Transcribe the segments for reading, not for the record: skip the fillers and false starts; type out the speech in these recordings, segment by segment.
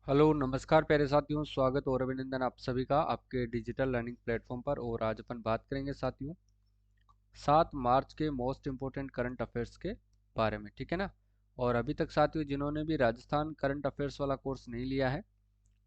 Hello नमस्कार प्यारे साथियों, स्वागत और अभिनंदन आप सभी का आपके डिजिटल लर्निंग प्लेटफॉर्म पर। और आज अपन बात करेंगे साथियों 7 मार्च के मोस्ट इम्पोर्टेंट करंट अफेयर्स के बारे में, ठीक है ना। और अभी तक साथियों जिन्होंने भी राजस्थान करंट अफेयर्स वाला कोर्स नहीं लिया है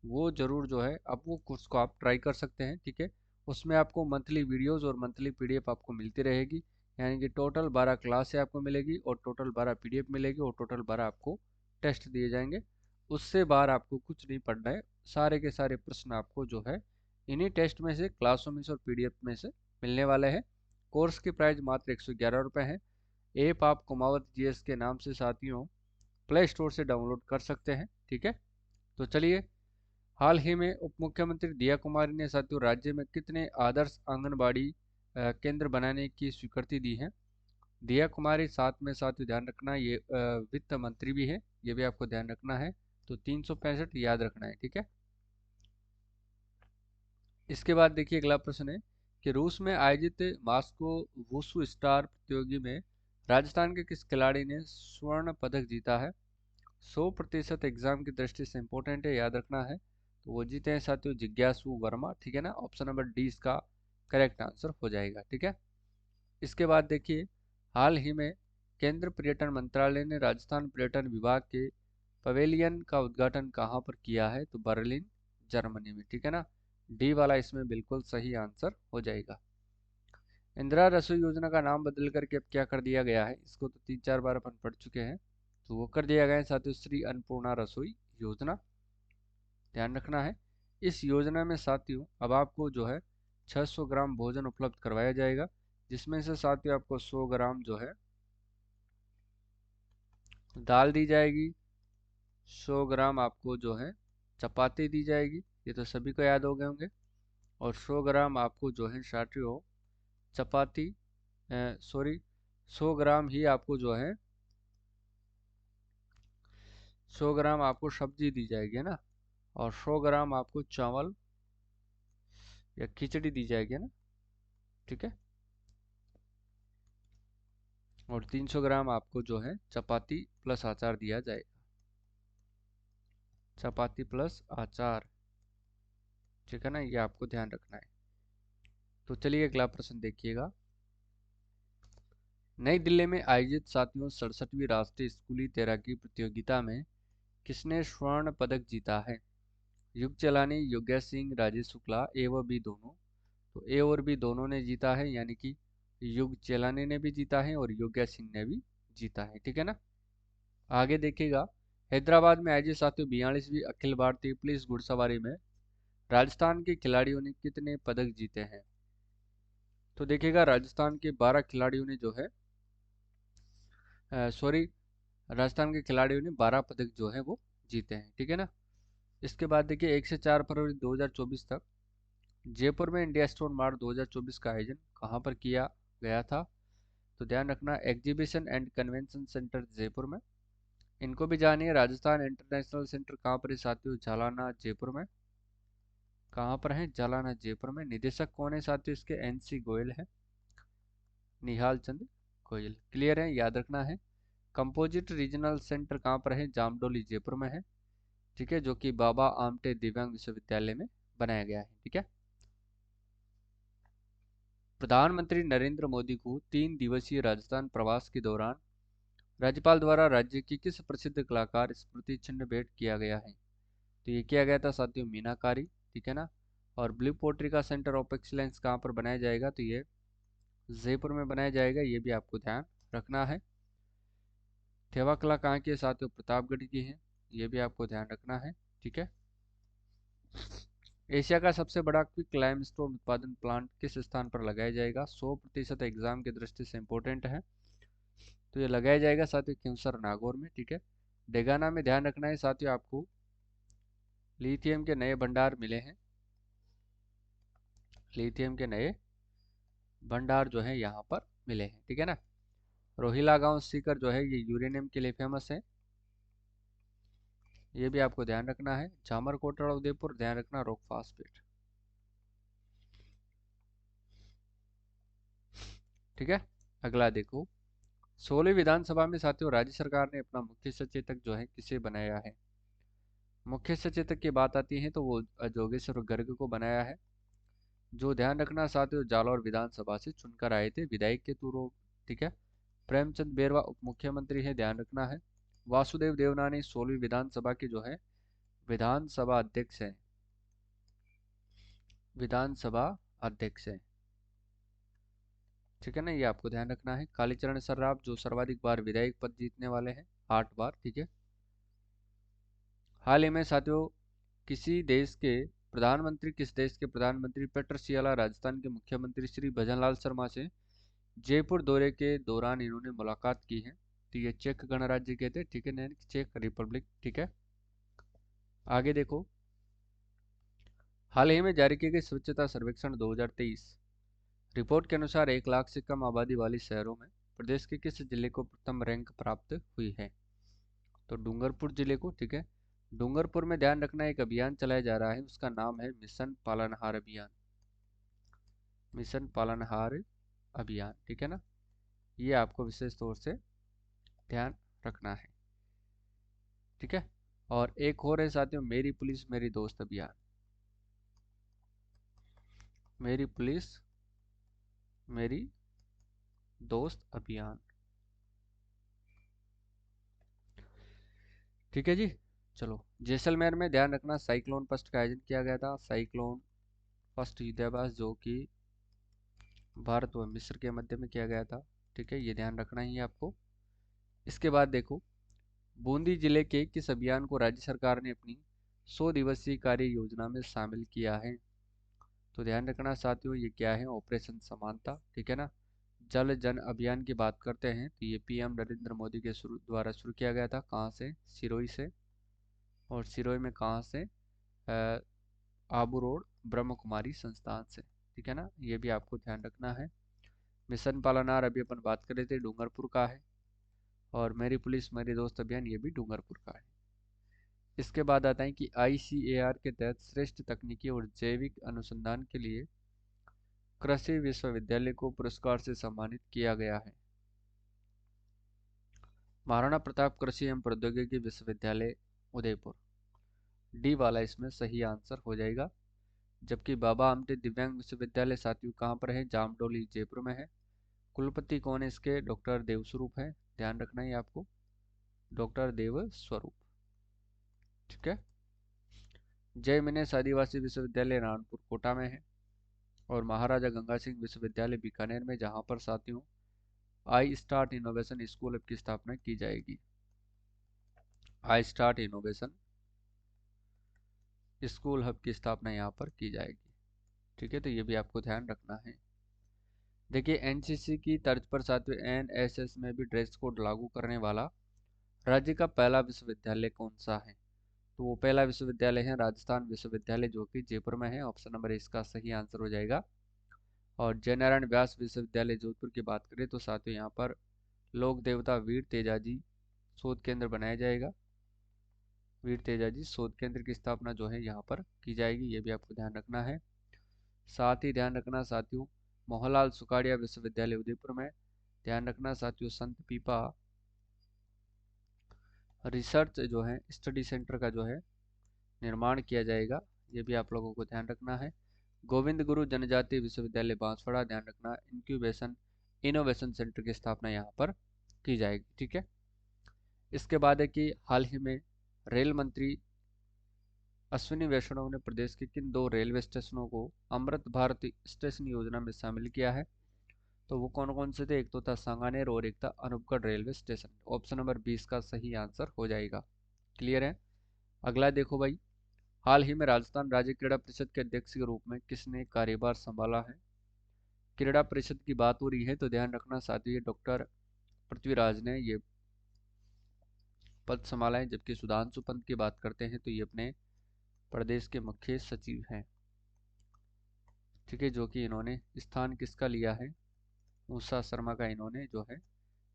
वो जरूर जो है अब वो कोर्स को आप ट्राई कर सकते हैं, ठीक है। उसमें आपको मंथली वीडियोस और मंथली पीडीएफ आपको मिलती रहेगी, यानी कि टोटल 12 क्लासें आपको मिलेगी और टोटल 12 पीडीएफ मिलेगी और टोटल 12 आपको टेस्ट दिए जाएंगे। उससे बाहर आपको कुछ नहीं पढ़ना है। सारे के सारे प्रश्न आपको जो है इन्हीं टेस्ट में से, क्लासों में से और पीडीएफ में से मिलने वाले हैं। कोर्स की प्राइस मात्र 111 रुपये है। ऐप आप कुमावत जीएस के नाम से साथियों प्ले स्टोर से डाउनलोड कर सकते हैं, ठीक है। तो चलिए, हाल ही में उप मुख्यमंत्री दिया कुमारी ने साथियों राज्य में कितने आदर्श आंगनबाड़ी केंद्र बनाने की स्वीकृति दी है। दिया कुमारी साथ में साथियों ध्यान रखना ये वित्त मंत्री भी है, ये भी आपको ध्यान रखना है। तो 365 याद रखना है, ठीक है। इसके बाद देखिए अगला प्रश्न है कि रूस में आयोजित मास्को वुशु स्टार प्रतियोगी में राजस्थान के किस खिलाड़ी ने स्वर्ण पदक जीता है। 100% एग्जाम की दृष्टि से इंपॉर्टेंट है, याद रखना है। तो वो जीते हैं साथियों जिज्ञासु वर्मा, ठीक है ना। ऑप्शन नंबर डी इसका करेक्ट आंसर हो जाएगा, ठीक है। इसके बाद देखिए हाल ही में केंद्र पर्यटन मंत्रालय ने राजस्थान पर्यटन विभाग के पवेलियन का उद्घाटन कहाँ पर किया है। तो बर्लिन जर्मनी में, ठीक है ना। डी वाला इसमें बिल्कुल सही आंसर हो जाएगा। इंदिरा रसोई योजना का नाम बदल करके अब क्या कर दिया गया है, इसको तो 3-4 बार अपन पढ़ चुके हैं। तो वो कर दिया गया है साथियों श्री अन्नपूर्णा रसोई योजना, ध्यान रखना है। इस योजना में साथियों अब आपको जो है 600 ग्राम भोजन उपलब्ध करवाया जाएगा, जिसमें से साथियों आपको 100 ग्राम जो है दाल दी जाएगी, 100 ग्राम आपको जो है चपाती दी जाएगी, ये तो सभी को याद हो गए होंगे। और 100 ग्राम आपको जो है साथियों चपाती सॉरी 100 ग्राम ही आपको जो है 100 ग्राम आपको सब्जी दी जाएगी, है ना। और 100 ग्राम आपको चावल या खिचड़ी दी जाएगी, है ना, ठीक है। और 300 ग्राम आपको जो है चपाती प्लस अचार दिया जाएगा, चपाती प्लस अचार, ठीक है ना, ये आपको ध्यान रखना है। तो चलिए अगला प्रश्न देखिएगा। नई दिल्ली में आयोजित साथियों 67वीं राष्ट्रीय स्कूली तैराकी प्रतियोगिता में किसने स्वर्ण पदक जीता है। युग चलानी, योगेश सिंह, राजेश शुक्ला, ए व बी दोनों। तो ए और बी दोनों ने जीता है, यानी कि युग चेलानी ने भी जीता है और योगेश सिंह ने भी जीता है, ठीक है ना। आगे देखिएगा, हैदराबाद में आयोजित साथियों 42वीं अखिल भारतीय पुलिस घुड़सवारी में राजस्थान के खिलाड़ियों ने कितने पदक जीते हैं। तो देखिएगा राजस्थान के 12 खिलाड़ियों ने जो है सॉरी राजस्थान के खिलाड़ियों ने 12 पदक जो है वो जीते हैं, ठीक है ना। इसके बाद देखिए 1 से 4 फरवरी 2024 तक जयपुर में इंडिया स्टोन मार्ट 2024 का आयोजन कहाँ पर किया गया था। तो ध्यान रखना exhibition and convention centre Jaipur में। इनको भी जानिए, राजस्थान इंटरनेशनल सेंटर कहाँ पर है साथियों, जालाना जयपुर में। कहाँ पर है, जालाना जयपुर में। निदेशक कौन है साथियों इसके, एनसी गोयल है, निहाल चंद गोयल, क्लियर है, याद रखना है। कंपोजिट रीजनल सेंटर कहाँ पर है, जामडोली जयपुर में है, ठीक है, जो कि बाबा आमटे दिव्यांग विश्वविद्यालय में बनाया गया है, ठीक है। प्रधानमंत्री नरेंद्र मोदी को 3 दिवसीय राजस्थान प्रवास के दौरान राज्यपाल द्वारा राज्य की किस प्रसिद्ध कलाकार स्मृति चिन्ह भेंट किया गया है। तो ये किया गया था साथियों मीनाकारी, ठीक है ना। और ब्लू पोट्री का सेंटर ऑफ एक्सीलेंस कहाँ पर बनाया जाएगा, तो ये जयपुर में बनाया जाएगा, ये भी आपको ध्यान रखना है। थेवा कला कहाँ की है साथियों, प्रतापगढ़ की है, ये भी आपको ध्यान रखना है, ठीक है। एशिया का सबसे बड़ा क्विक लाइमस्टोन उत्पादन प्लांट किस स्थान पर लगाया जाएगा। 100% एग्जाम की दृष्टि से इंपॉर्टेंट है। तो ये लगाया जाएगा साथियों खिंवसर नागौर में, ठीक है। डेगाना में ध्यान रखना है साथियों आपको लिथियम के नए भंडार मिले हैं, लिथियम के नए भंडार जो है यहाँ पर मिले हैं, ठीक है ना। रोहिला गांव सीकर जो है ये यूरेनियम के लिए फेमस है, ये भी आपको ध्यान रखना है। जामर कोटड़ा उदयपुर ध्यान रखना रॉक फास्फेट, ठीक है। अगला देखो, 16वीं विधानसभा में साथियों राज्य सरकार ने अपना मुख्य सचेतक जो है किसे बनाया है। मुख्य सचेतक की बात आती है तो वो जोगेश्वर गर्ग को बनाया है। जो ध्यान रखना साथियों, जालौर विधानसभा से चुनकर आए थे विधायक के तौर। ठीक है। प्रेमचंद बेरवा उप मुख्यमंत्री है, ध्यान रखना है। वासुदेव देवनानी 16वीं विधानसभा के जो है विधानसभा अध्यक्ष हैं। विधानसभा अध्यक्ष हैं। ठीक है ना, ये आपको ध्यान रखना है। कालीचरण सर्राफ जो सर्वाधिक बार विधायक पद जीतने वाले हैं, 8 बार। ठीक है। हाल ही में साथियों किस देश के प्रधानमंत्री पीटर सियाला राजस्थान के मुख्यमंत्री श्री भजनलाल शर्मा से जयपुर दौरे के दौरान इन्होंने मुलाकात की है। तो ये चेक गणराज्य के थे। ठीक है ना, चेक रिपब्लिक। ठीक है। आगे देखो, हाल ही में जारी किए गए स्वच्छता सर्वेक्षण 2023 रिपोर्ट के अनुसार 1 लाख से कम आबादी वाली शहरों में प्रदेश के किस जिले को प्रथम रैंक प्राप्त हुई है? तो डूंगरपुर जिले को। ठीक है। डूंगरपुर में ध्यान रखना एक अभियान चलाया जा रहा है, उसका नाम है मिशन पालनहार अभियान। मिशन पालनहार अभियान। ठीक है ना, ये आपको विशेष तौर से ध्यान रखना है। ठीक है। और एक और है साथियों, मेरी पुलिस मेरी दोस्त अभियान। मेरी पुलिस मेरी दोस्त अभियान। ठीक है जी। चलो, जैसलमेर में ध्यान रखना साइक्लोन फर्स्ट का आयोजन किया गया था। साइक्लोन फर्स्ट युद्धाभ्यास जो कि भारत व मिस्र के मध्य में किया गया था। ठीक है, ये ध्यान रखना ही है आपको। इसके बाद देखो, बूंदी जिले के किस अभियान को राज्य सरकार ने अपनी 100 दिवसीय कार्य योजना में शामिल किया है? तो ध्यान रखना साथियों, ये क्या है? ऑपरेशन समानता। ठीक है ना। जल जन अभियान की बात करते हैं तो ये पीएम नरेंद्र मोदी के द्वारा शुरू किया गया था। कहाँ से? सिरोही से। और सिरोही में कहाँ से? आबू रोड ब्रह्म कुमारी संस्थान से। ठीक है ना, ये भी आपको ध्यान रखना है। मिशन पालनार अभी अपन बात कर रहे थे, डूंगरपुर का है। और मेरी पुलिस मेरी दोस्त अभियान ये भी डूंगरपुर का है। इसके बाद आता है कि आईसीएआर के तहत श्रेष्ठ तकनीकी और जैविक अनुसंधान के लिए कृषि विश्वविद्यालय को पुरस्कार से सम्मानित किया गया है। महाराणा प्रताप कृषि एवं प्रौद्योगिकी विश्वविद्यालय उदयपुर, डी वाला इसमें सही आंसर हो जाएगा। जबकि बाबा आमटे दिव्यांग विश्वविद्यालय साथियों कहाँ पर है? जामडोली जयपुर में है। कुलपति कौन है इसके? डॉक्टर देवस्वरूप है, ध्यान रखना है आपको, डॉक्टर देवस्वरूप। ठीक है। जय मिनेश आदिवासी विश्वविद्यालय रानपुर कोटा में है। और महाराजा गंगा सिंह विश्वविद्यालय बीकानेर में, जहाँ पर साथियों I start innovation school hub की स्थापना की जाएगी। I start innovation school hub की स्थापना यहाँ पर की जाएगी। ठीक है, तो ये भी आपको ध्यान रखना है। देखिए, एनसीसी की तर्ज पर साथियों एनएसएस में भी ड्रेस कोड लागू करने वाला राज्य का पहला विश्वविद्यालय कौन सा है? तो वो पहला विश्वविद्यालय है राजस्थान विश्वविद्यालय जो कि जयपुर में है। ऑप्शन नंबर इसका सही आंसर हो जाएगा। और जयनारायण व्यास विश्वविद्यालय जोधपुर की बात करें तो साथियों यहाँ पर लोक देवता वीर तेजाजी शोध केंद्र बनाया जाएगा। वीर तेजाजी शोध केंद्र की स्थापना जो है यहाँ पर की जाएगी, ये भी आपको ध्यान रखना है। साथ ही ध्यान रखना साथियों, मोहनलाल सुखाड़िया विश्वविद्यालय उदयपुर में, ध्यान रखना साथियों, संत पीपा रिसर्च जो है स्टडी सेंटर का जो है निर्माण किया जाएगा, ये भी आप लोगों को ध्यान रखना है। गोविंद गुरु जनजातीय विश्वविद्यालय बांसवाड़ा, ध्यान रखना इंक्यूबेशन इनोवेशन सेंटर की स्थापना यहाँ पर की जाएगी। ठीक है। इसके बाद है कि हाल ही में रेल मंत्री अश्विनी वैष्णव ने प्रदेश के किन 2 रेलवे स्टेशनों को अमृत भारत स्टेशन योजना में शामिल किया है? तो वो कौन कौन से थे? एक तो था सांगानेर और एक था Anupgarh railway station. Option number 20 का सही आंसर हो जाएगा। क्लियर है। अगला देखो भाई, हाल ही में राजस्थान राज्य क्रीड़ा परिषद के अध्यक्ष के रूप में किसने कार्यभार संभाला है? क्रीड़ा परिषद की बात हो रही है तो ध्यान रखना साथियों, ये डॉक्टर पृथ्वीराज ने ये पद संभाला है। जबकि सुधांशु पंत की बात करते हैं तो ये अपने प्रदेश के मुख्य सचिव हैं। ठीक है, जो कि इन्होंने स्थान किसका लिया है? उषा शर्मा का इन्होंने जो है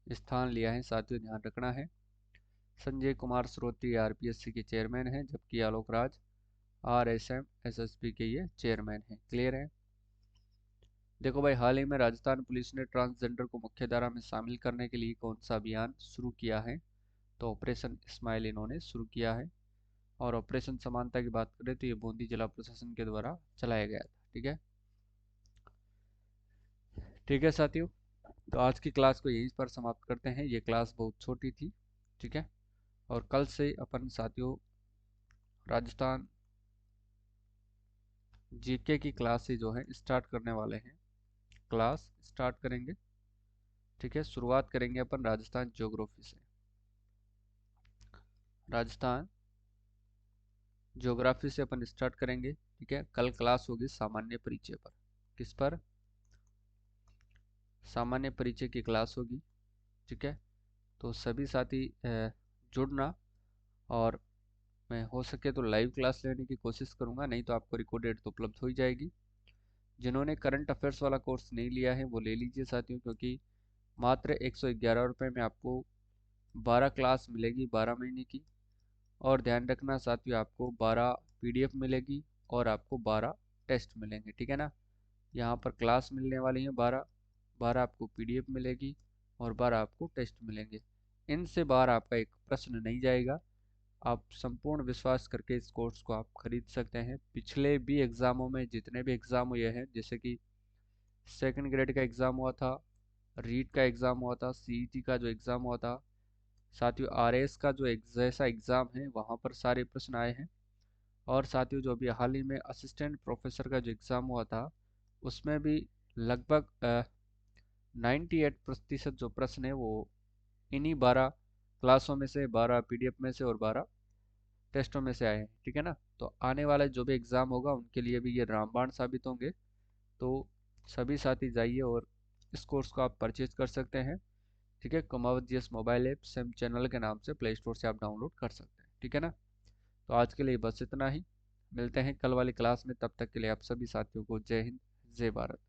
स्थान लिया है साथियों, ध्यान रखना है। संजय कुमार श्रोत्री आरपीएससी के चेयरमैन हैं, जबकि आलोक राज आरएसएम एसएसबी के ये चेयरमैन हैं। क्लियर है। देखो भाई, हाल ही में राजस्थान पुलिस ने ट्रांसजेंडर को मुख्यधारा में शामिल करने के लिए कौन सा अभियान शुरू किया है? तो ऑपरेशन स्माइल इन्होंने शुरू किया है। और ऑपरेशन समानता की बात करें तो ये बूंदी जिला प्रशासन के द्वारा चलाया गया था। ठीक है, ठीक है साथियों, तो आज की क्लास को यहीं पर समाप्त करते हैं। ये क्लास बहुत छोटी थी। ठीक है, और कल से अपन साथियों राजस्थान जीके की क्लास से जो है स्टार्ट करने वाले हैं, क्लास स्टार्ट करेंगे। ठीक है, शुरुआत करेंगे अपन राजस्थान ज्योग्राफी से। राजस्थान ज्योग्राफी से अपन स्टार्ट करेंगे। ठीक है, कल क्लास होगी सामान्य परिचय पर। किस पर? सामान्य परिचय की क्लास होगी। ठीक है, तो सभी साथी जुड़ना, और मैं हो सके तो लाइव क्लास लेने की कोशिश करूंगा, नहीं तो आपको रिकॉर्डेड तो उपलब्ध हो ही जाएगी। जिन्होंने करंट अफेयर्स वाला कोर्स नहीं लिया है वो ले लीजिए साथियों, क्योंकि मात्र 111 रुपये में आपको 12 क्लास मिलेगी 12 महीने की। और ध्यान रखना साथियों, आपको 12 पीडीएफ मिलेगी और आपको 12 टेस्ट मिलेंगे। ठीक है ना, यहाँ पर क्लास मिलने वाली है 12, 12 आपको पीडीएफ मिलेगी और 12 आपको टेस्ट मिलेंगे। इनसे बाहर आपका एक प्रश्न नहीं जाएगा। आप संपूर्ण विश्वास करके इस कोर्स को आप खरीद सकते हैं। पिछले भी एग्ज़ामों में जितने भी एग्ज़ाम हुए हैं, जैसे कि सेकंड ग्रेड का एग्ज़ाम हुआ था, रीट का एग्ज़ाम हुआ था, सीईटी का जो एग्ज़ाम हुआ था, साथियों आरएस का जो जैसा एग्ज़ाम है वहाँ पर सारे प्रश्न आए हैं। और साथियों जो अभी हाल ही में असिस्टेंट प्रोफेसर का जो एग्ज़ाम हुआ था उसमें भी लगभग 98% जो प्रश्न है वो इन्हीं 12 क्लासों में से, 12 पीडीएफ में से और 12 टेस्टों में से आए हैं। ठीक है ना, तो आने वाला जो भी एग्ज़ाम होगा उनके लिए भी ये रामबाण साबित होंगे। तो सभी साथी जाइए और इस कोर्स को आप परचेज कर सकते हैं। ठीक है, Kumawat GS mobile app same channel के नाम से प्ले स्टोर से आप डाउनलोड कर सकते हैं। ठीक है ना, तो आज के लिए बस इतना ही। मिलते हैं कल वाली क्लास में, तब तक के लिए आप सभी साथियों को जय हिंद, जय भारत।